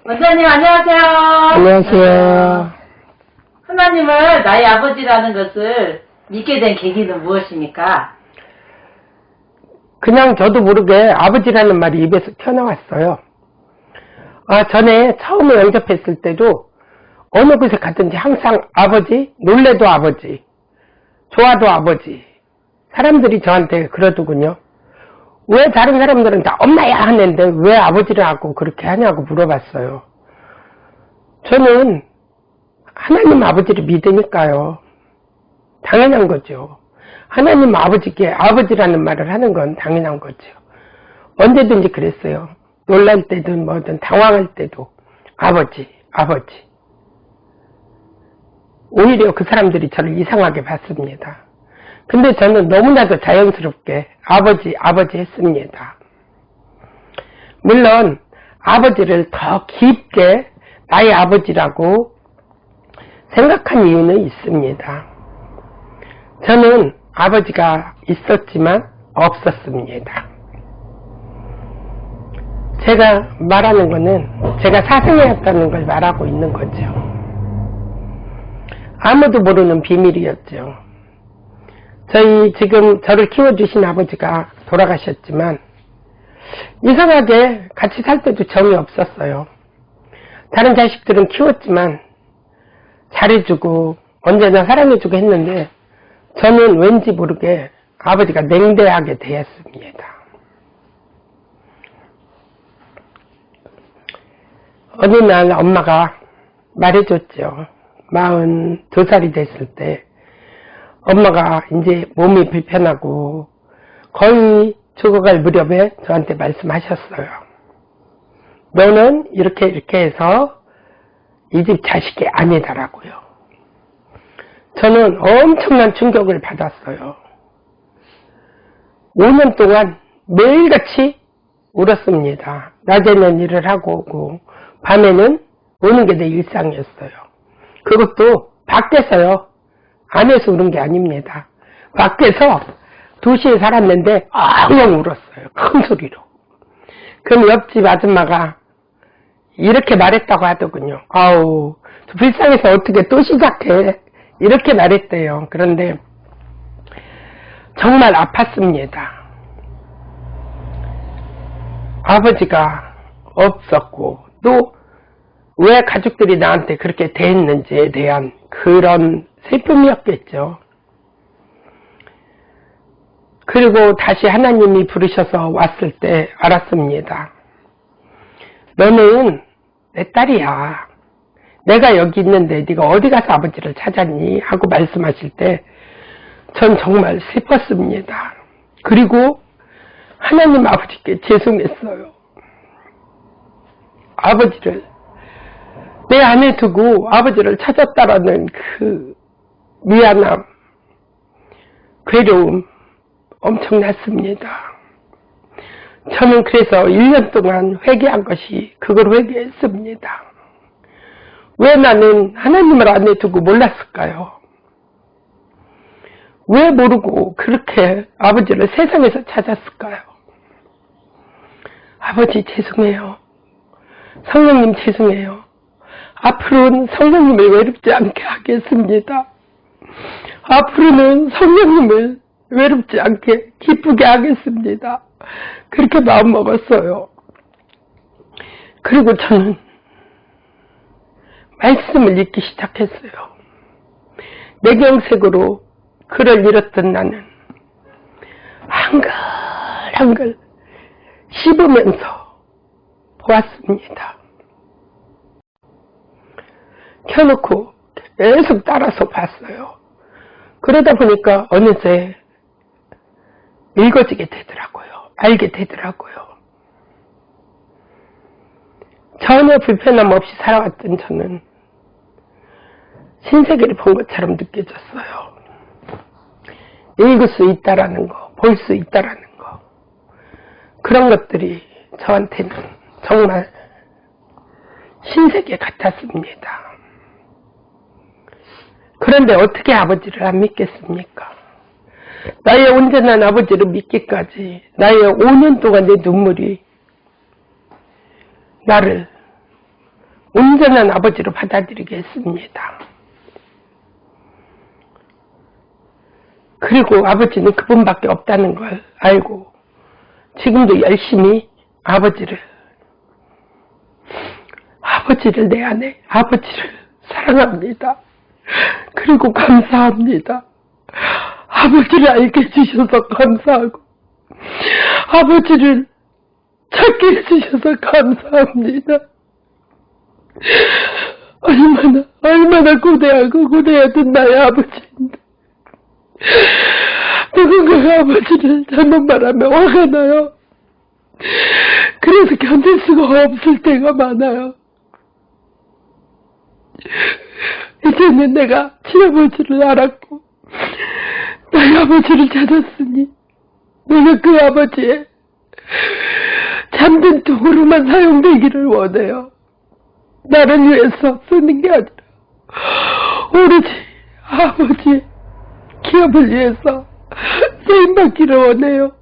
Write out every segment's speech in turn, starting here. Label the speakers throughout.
Speaker 1: 원장님 안녕하세요.
Speaker 2: 안녕하세요.
Speaker 1: 하나님을 나의 아버지라는 것을 믿게 된 계기는 무엇입니까?
Speaker 2: 그냥 저도 모르게 아버지라는 말이 입에서 튀어나왔어요. 전에 처음에 영접했을 때도 어느 곳에 갔든지 항상 아버지, 놀래도 아버지, 좋아도 아버지. 사람들이 저한테 그러더군요. 왜 다른 사람들은 다 엄마야 하는데 왜 아버지를 하고 그렇게 하냐고 물어봤어요. 저는 하나님 아버지를 믿으니까요. 당연한 거죠. 하나님 아버지께 아버지라는 말을 하는 건 당연한 거죠. 언제든지 그랬어요. 놀랄 때든 뭐든 당황할 때도 아버지, 아버지. 오히려 그 사람들이 저를 이상하게 봤습니다. 근데 저는 너무나도 자연스럽게 아버지, 아버지 했습니다. 물론 아버지를 더 깊게 나의 아버지라고 생각한 이유는 있습니다. 저는 아버지가 있었지만 없었습니다. 제가 말하는 거는 제가 사생이었다는 걸 말하고 있는 거죠. 아무도 모르는 비밀이었죠. 저희 지금 저를 키워주신 아버지가 돌아가셨지만 이상하게 같이 살 때도 정이 없었어요. 다른 자식들은 키웠지만 잘해주고 언제나 사랑해주고 했는데 저는 왠지 모르게 아버지가 냉대하게 대했습니다. 어느 날 엄마가 말해줬죠. 42살이 됐을 때 엄마가 이제 몸이 불편하고 거의 죽어갈 무렵에 저한테 말씀하셨어요. 너는 이렇게 해서 이 집 자식이 아니다라고요. 저는 엄청난 충격을 받았어요. 5년 동안 매일같이 울었습니다. 낮에는 일을 하고 오고 밤에는 우는 게 내 일상이었어요. 그것도 밖에서요. 안에서 우는 게 아닙니다. 밖에서 2시에 살았는데 엉엉 울었어요. 큰 소리로. 그럼 옆집 아줌마가 이렇게 말했다고 하더군요. 아우 불쌍해서 어떻게 또 시작해. 이렇게 말했대요. 그런데 정말 아팠습니다. 아버지가 없었고 또 왜 가족들이 나한테 그렇게 대했는지에 대한 그런 슬픔이었겠죠. 그리고 다시 하나님이 부르셔서 왔을 때 알았습니다. 너는 내 딸이야. 내가 여기 있는데 네가 어디 가서 아버지를 찾았니? 하고 말씀하실 때 전 정말 슬펐습니다. 그리고 하나님 아버지께 죄송했어요. 아버지를 내 안에 두고 아버지를 찾았다라는 그 미안함, 괴로움 엄청났습니다. 저는 그래서 1년 동안 회개한 것이 그걸 회개했습니다. 왜 나는 하나님을 안에 두고 몰랐을까요? 왜 모르고 그렇게 아버지를 세상에서 찾았을까요? 아버지 죄송해요. 성령님 죄송해요. 앞으로는 성령님을 외롭지 않게 하겠습니다. 앞으로는 성령님을 외롭지 않게 기쁘게 하겠습니다. 그렇게 마음먹었어요. 그리고 저는 말씀을 읽기 시작했어요. 뇌경색으로 글을 잃었던 나는 한글 씹으면서 보았습니다. 켜놓고 계속 따라서 봤어요. 그러다 보니까 어느새 읽어지게 되더라고요. 알게 되더라고요. 전혀 불편함 없이 살아왔던 저는 신세계를 본 것처럼 느껴졌어요. 읽을 수 있다라는 거, 볼 수 있다라는 거, 그런 것들이 저한테는 정말 신세계 같았습니다. 그런데 어떻게 아버지를 안 믿겠습니까? 나의 온전한 아버지를 믿기까지 나의 5년 동안 내 눈물이 나를 온전한 아버지로 받아들이겠습니다. 그리고 아버지는 그분밖에 없다는 걸 알고 지금도 열심히 아버지를 내 안에 아버지를 사랑합니다. 그리고 감사합니다. 아버지를 알게 해주셔서 감사하고 아버지를 찾게 해주셔서 감사합니다. 얼마나 고대하던 나의 아버지인데 누군가가 아버지를 잘못 말하면 화가 나요. 그래서 견딜 수가 없을 때가 많아요. 이제는 내가 친아버지를 알았고 나의 아버지를 찾았으니 내가 그 아버지의 잠든 도구로만 사용되기를 원해요. 나를 위해서 쓰는 게 아니라 오로지 아버지의 기업을 위해서 쓰임받기를 원해요.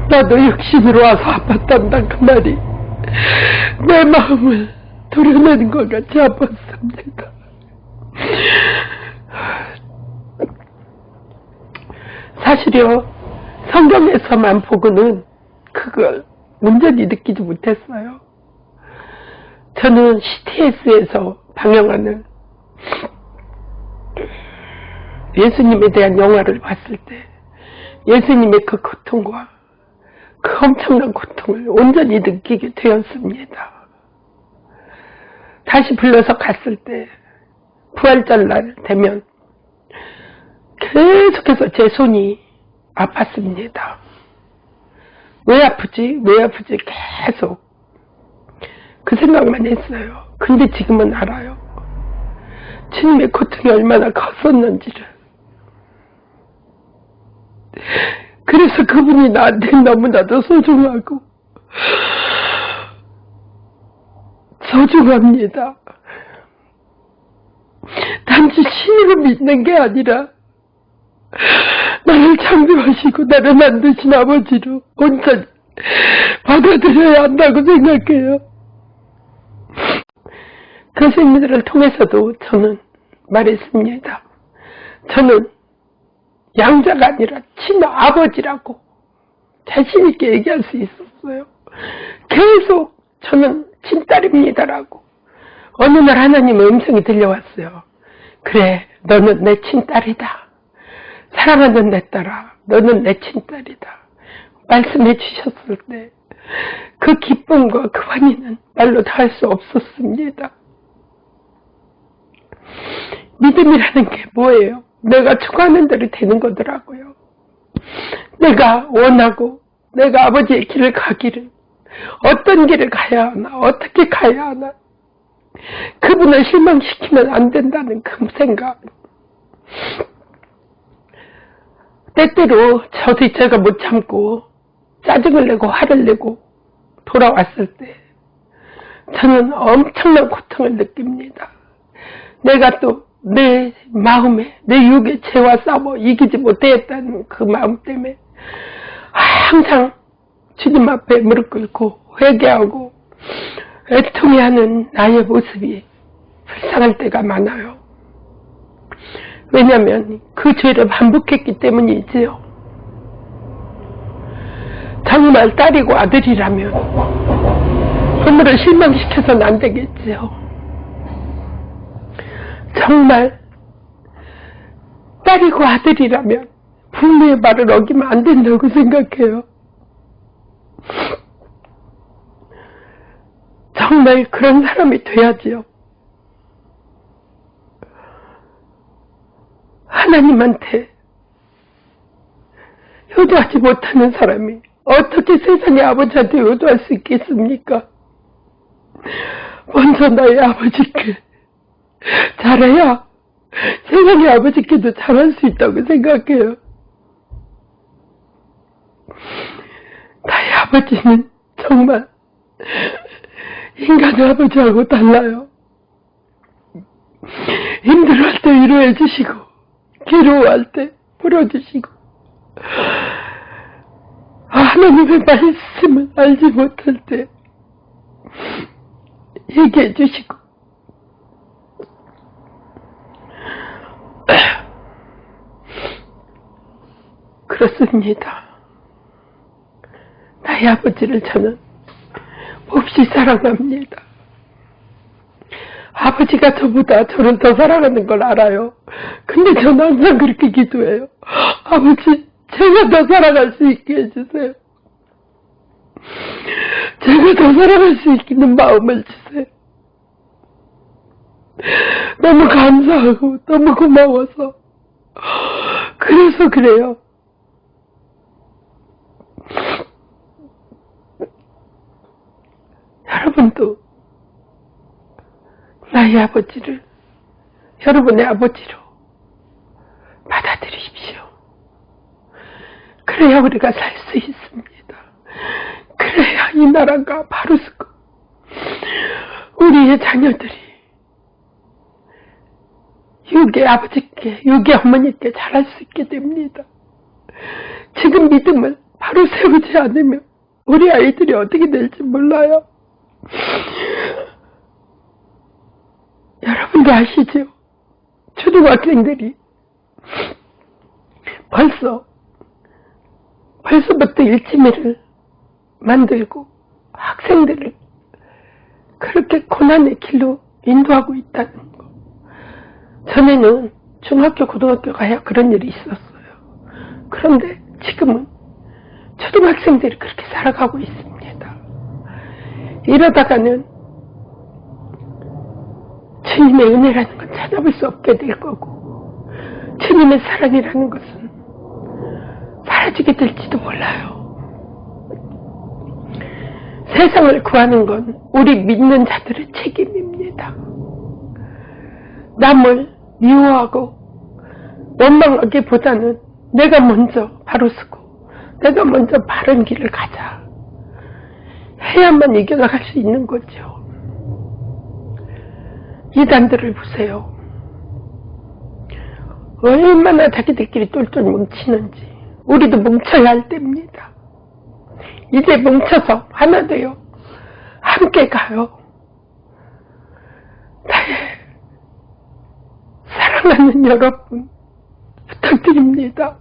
Speaker 2: 나도 육신으로 와서 아팠단다 그 말이 내 마음을 도려내는 것 같이 아팠습니다. 사실요, 성경에서만 보고는 그걸 온전히 느끼지 못했어요. 저는 CTS에서 방영하는 예수님에 대한 영화를 봤을 때 예수님의 그 고통과 그 엄청난 고통을 온전히 느끼게 되었습니다. 다시 불러서 갔을 때 부활절날 되면 계속해서 제 손이 아팠습니다. 왜 아프지? 계속 그 생각만 했어요. 근데 지금은 알아요. 주님의 고통이 얼마나 컸었는지를. 그래서 그분이 나한테 너무나도 소중합니다. 단지 신으로 믿는 게 아니라 나를 창조하시고 나를 만드신 아버지로 온전히 받아들여야 한다고 생각해요. 그 생들을 통해서도 저는 말했습니다. 저는 양자가 아니라 친아버지라고 자신 있게 얘기할 수 있었어요. 계속 저는 친딸입니다라고. 어느 날 하나님의 음성이 들려왔어요. 그래, 너는 내 친딸이다. 사랑하는 내 딸아, 너는 내 친딸이다. 말씀해 주셨을 때 그 기쁨과 그 환희는 말로 다 할 수 없었습니다. 믿음이라는 게 뭐예요? 내가 추구하는 대로 되는 거더라고요. 내가 원하고 내가 아버지의 길을 가기를 어떤 길을 가야 하나, 어떻게 가야 하나, 그분을 실망시키면 안 된다는 그 생각. 때때로 저도 제가 못 참고 짜증을 내고 화를 내고 돌아왔을 때 저는 엄청난 고통을 느낍니다. 내가 또 내 마음에, 내 육의 죄와 싸워 이기지 못했다는 그 마음 때문에 항상 주님 앞에 무릎 꿇고 회개하고 애통해하는 나의 모습이 불쌍할 때가 많아요. 왜냐하면 그 죄를 반복했기 때문이지요. 정말 딸이고 아들이라면 부모를 실망시켜서는 안 되겠지요. 정말 딸이고 아들이라면 부모의 말을 어기면 안 된다고 생각해요. 정말 그런 사람이 돼야지요. 하나님한테 효도하지 못하는 사람이 어떻게 세상의 아버지한테 효도할 수 있겠습니까? 먼저 나의 아버지께 잘해야 세상의 아버지께도 잘할 수 있다고 생각해요. 나의 아버지는 정말 인간의 아버지하고 달라요. 힘들어할 때 위로해 주시고 괴로워할 때 풀어주시고, 하나님의 말씀을 알지 못할 때 얘기해 주시고, 그렇습니다. 나의 아버지를 저는 몹시 사랑합니다. 아버지가 저보다 저를 더 사랑하는 걸 알아요. 근데 저는 항상 그렇게 기도해요. 아버지, 제가 더 사랑할 수 있게 해주세요. 제가 더 사랑할 수 있는 마음을 주세요. 너무 감사하고 너무 고마워서 그래서 그래요. 여러분도 나의 아버지를 여러분의 아버지로 받아들이십시오. 그래야 우리가 살 수 있습니다. 그래야 이 나라가 바로 서고 우리의 자녀들이 육의 아버지께, 육의 어머니께 잘할 수 있게 됩니다. 지금 믿음을 바로 세우지 않으면 우리 아이들이 어떻게 될지 몰라요. 여러분도 아시죠? 초등학생들이 벌써부터 일지매를 만들고 학생들을 그렇게 고난의 길로 인도하고 있다는 거. 전에는 중학교, 고등학교 가야 그런 일이 있었어요. 그런데 지금은 초등학생들이 그렇게 살아가고 있습니다. 이러다가는 주님의 은혜라는 건 찾아볼 수 없게 될 거고, 주님의 사랑이라는 것은 사라지게 될지도 몰라요. 세상을 구하는 건 우리 믿는 자들의 책임입니다. 남을 미워하고 원망하기보다는 내가 먼저 바로 서고 내가 먼저 바른 길을 가자 해야만 이겨나갈 수 있는 거죠. 이단들을 보세요. 얼마나 자기들끼리 똘똘 뭉치는지. 우리도 뭉쳐야 할 때입니다. 이제 뭉쳐서 하나 돼요. 함께 가요. 나의 사랑하는 여러분 부탁드립니다.